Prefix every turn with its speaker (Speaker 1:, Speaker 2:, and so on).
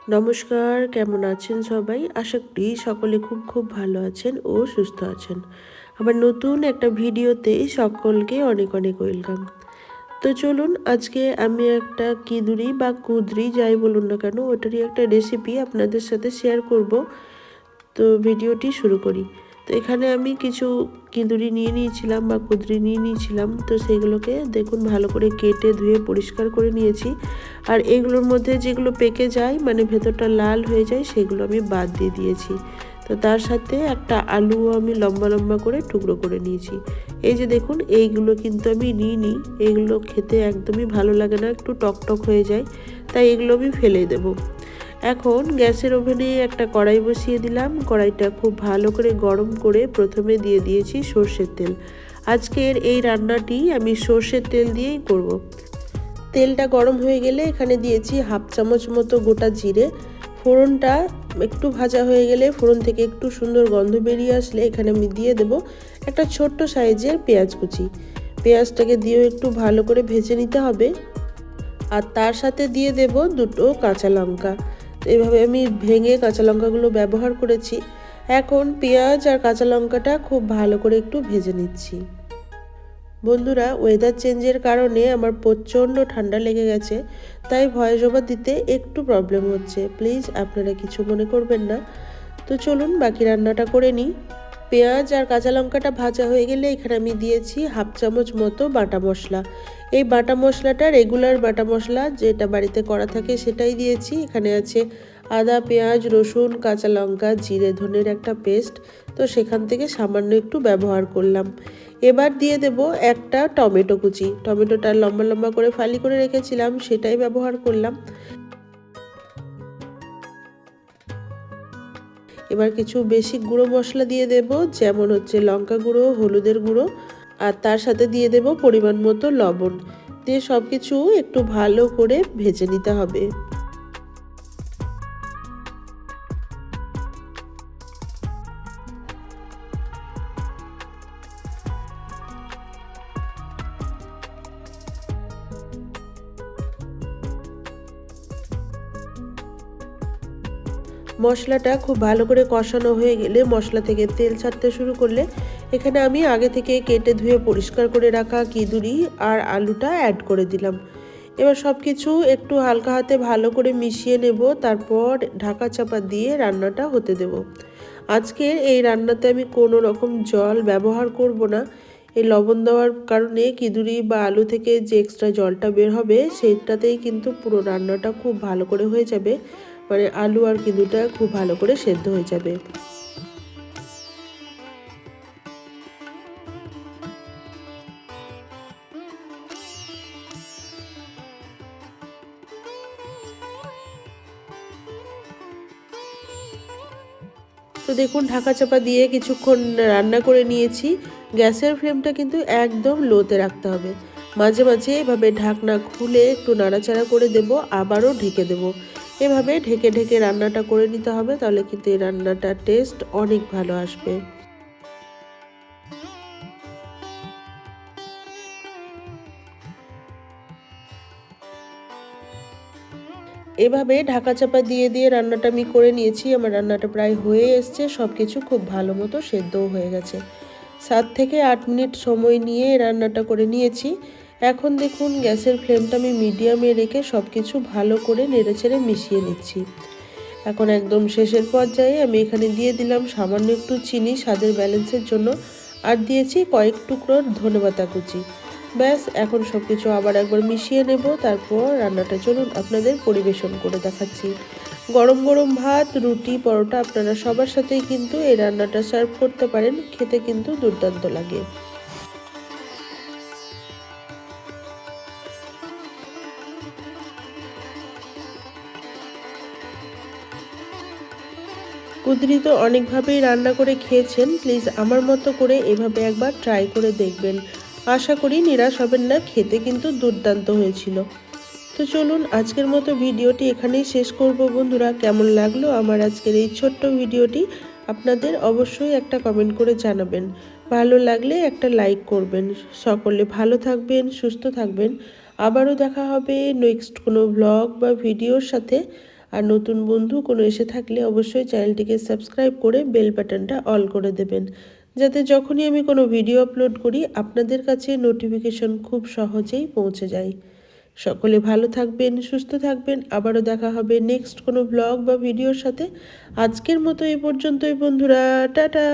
Speaker 1: নমস্কার, কেমন আছেন সবাই? আশা করি সকলে খুব ভালো আছেন ও সুস্থ আছেন। আমার নতুন একটা ভিডিওতে সকলকে অনেক ওয়েলকাম। তো চলুন আজকে আমি একটা কিদুরি বা কুদরি যাই বলুন না কেন ওটারই একটা রেসিপি আপনাদের সাথে শেয়ার করব। তো ভিডিওটি শুরু করি। তো এখানে আমি কিছু কিঁদুরি নিয়ে নিয়েছিলাম বা কুদরি নিয়ে নিয়েছিলাম। তো সেগুলোকে দেখুন ভালো করে কেটে ধুয়ে পরিষ্কার করে নিয়েছি। আর এগুলোর মধ্যে যেগুলো পেকে যায় মানে ভেতরটা লাল হয়ে যায় সেগুলো আমি বাদ দিয়ে দিয়েছি। তো তার সাথে একটা আলুও আমি লম্বা করে টুকরো করে নিয়েছি। এই যে দেখুন এইগুলো কিন্তু আমি নিইনি, এইগুলো খেতে একদমই ভালো লাগে না, একটু টক হয়ে যায়, তাই এগুলো আমি ফেলে দেবো। এখন গ্যাসের ওভেনে একটা কড়াই বসিয়ে দিলাম। কড়াইটা খুব ভালো করে গরম করে প্রথমে দিয়ে দিয়েছি সর্ষের তেল। আজকের এই রান্নাটি আমি সর্ষের তেল দিয়েই করব। তেলটা গরম হয়ে গেলে এখানে দিয়েছি হাফ চামচ মতো গোটা জিরে। ফোড়নটা একটু ভাজা হয়ে গেলে, ফোড়ন থেকে একটু সুন্দর গন্ধ বেরিয়ে আসলে এখানে আমি দিয়ে দেব একটা ছোট্ট সাইজের পেঁয়াজ কুচি। পেঁয়াজটাকে দিয়েও একটু ভালো করে ভেজে নিতে হবে। আর তার সাথে দিয়ে দেব দুটো কাঁচা লঙ্কা। এইভাবে আমি ভেঙে কাঁচা লঙ্কাগুলো ব্যবহার করেছি। এখন পেঁয়াজ আর কাঁচা লঙ্কাটা খুব ভালো করে একটু ভেজে নিচ্ছি। বন্ধুরা, ওয়েদার চেঞ্জের কারণে আমার প্রচণ্ড ঠান্ডা লেগে গেছে, তাই ভয়েস ওভার দিতে একটু প্রবলেম হচ্ছে, প্লিজ আপনারা কিছু মনে করবেন না। তো চলুন বাকি রান্নাটা করে নিই। পেঁয়াজ আর কাঁচা লঙ্কাটা ভাজা হয়ে গেলে এখানে আমি দিয়েছি হাফ চামচ মতো বাটা মশলা। এই বাটা মশলাটা রেগুলার বাটা মশলা যেটা বাড়িতে করা থাকে সেটাই দিয়েছি। এখানে আছে আদা, পেঁয়াজ, রসুন, কাঁচা লঙ্কা, জিরে ধনের একটা পেস্ট, তো সেখান থেকে সামান্য একটু ব্যবহার করলাম। এবার দিয়ে দেব একটা টমেটো কুচি। টমেটোটা লম্বা করে ফালি করে রেখেছিলাম, সেটাই ব্যবহার করলাম। এবার কিছু বেসিক গুঁড়ো মশলা দিয়ে দেব, যেমন হচ্ছে লঙ্কা গুঁড়ো, হলুদের গুঁড়ো, আর তার সাথে দিয়ে দেব পরিমাণ মতো লবণ। দিয়ে সব কিছু একটু ভালো করে ভেজে নিতে হবে। মশলাটা খুব ভালো করে কষানো হয়ে গেলে, মশলা থেকে তেল ছাড়তে শুরু করলে এখানে আমি আগে থেকে কেটে ধুয়ে পরিষ্কার করে রাখা কিঁদুরি আর আলুটা অ্যাড করে দিলাম। এবার সব কিছু একটু হালকা হাতে ভালো করে মিশিয়ে নেব, তারপর ঢাকা চাপা দিয়ে রান্নাটা হতে দেব। আজকের এই রান্নাতে আমি কোনো রকম জল ব্যবহার করব না। এই লবণ দেওয়ার কারণে কিঁদুরি বা আলু থেকে যে এক্সট্রা জলটা বের হবে সেইটাতেই কিন্তু পুরো রান্নাটা খুব ভালো করে হয়ে যাবে, মানে আলু আর কিঁদুরিটা খুব ভালো করে সেদ্ধ হয়ে যাবে। তো দেখুন ঢাকা চাপা দিয়ে কিছুক্ষণ রান্না করে নিয়েছি। গ্যাসের ফ্লেমটা কিন্তু একদম লোতে রাখতে হবে। মাঝে এভাবে ঢাকনা খুলে একটু নাড়াচাড়া করে দেব, আবারও ঢেকে দেব। এভাবে ঢেকে রান্নাটা করে নিতে হবে, তাহলে কিন্তু এই রান্নাটার টেস্ট অনেক ভালো আসবে। এভাবে ঢাকা চাপা দিয়ে রান্নাটা আমি করে নিয়েছি। আমার রান্নাটা প্রায় হয়ে এসছে, সব কিছু খুব ভালো মতো সেদ্ধও হয়ে গেছে। 7 থেকে 8 মিনিট সময় নিয়ে রান্নাটা করে নিয়েছি। এখন দেখুন গ্যাসের ফ্লেমটা আমি মিডিয়ামে রেখে সব কিছু ভালো করে নেড়েচেড়ে মিশিয়ে নিচ্ছি। এখন একদম শেষের পর্যায়ে আমি এখানে দিয়ে দিলাম সামান্য একটু চিনি স্বাদের ব্যালেন্সের জন্য, আর দিয়েছি কয়েক টুকরো ধনেপাতা কুচি। ব্যাস, এখন সব কিছু আবার একবার মিশিয়ে নেব, তারপর রান্নাটা চলুন আপনাদের পরিবেশন করে দেখাচ্ছি। গরম ভাত, রুটি, পরোটা আপনারা সবার সাথেই কিন্তু এই রান্নাটা সার্ভ করতে পারেন, খেতে কিন্তু দুর্দান্ত লাগে। কুদরি তো অনেকভাবেই রান্না করে খেয়েছেন, প্লিজ আমার মতো করে এভাবে একবার ট্রাই করে দেখবেন। আশা করি নিরাশ হবেন না, খেতে কিন্তু দুর্দান্ত হয়েছিল। তো চলুন আজকের মতো ভিডিওটি এখানেই শেষ করব। বন্ধুরা, কেমন লাগলো আমার আজকের এই ছোট্ট ভিডিওটি আপনাদের অবশ্যই একটা কমেন্ট করে জানাবেন। ভালো লাগলে একটা লাইক করবেন। সকলে ভালো থাকবেন, সুস্থ থাকবেন। আবারও দেখা হবে নেক্সট কোনো ব্লগ বা ভিডিওর সাথে। আর নতুন বন্ধু কোনো এসে থাকলে অবশ্যই চ্যানেলটিকে সাবস্ক্রাইব করে বেল বাটনটা অল করে দেবেন, যাতে যখনই আমি কোনো ভিডিও আপলোড করি আপনাদের কাছে নোটিফিকেশন খুব সহজেই পৌঁছে যায়। সকলে ভালো থাকবেন, সুস্থ থাকবেন। আবারও দেখা হবে নেক্সট কোনো ব্লগ বা ভিডিওর সাথে। আজকের মতো এই পর্যন্তই বন্ধুরা, টাটা।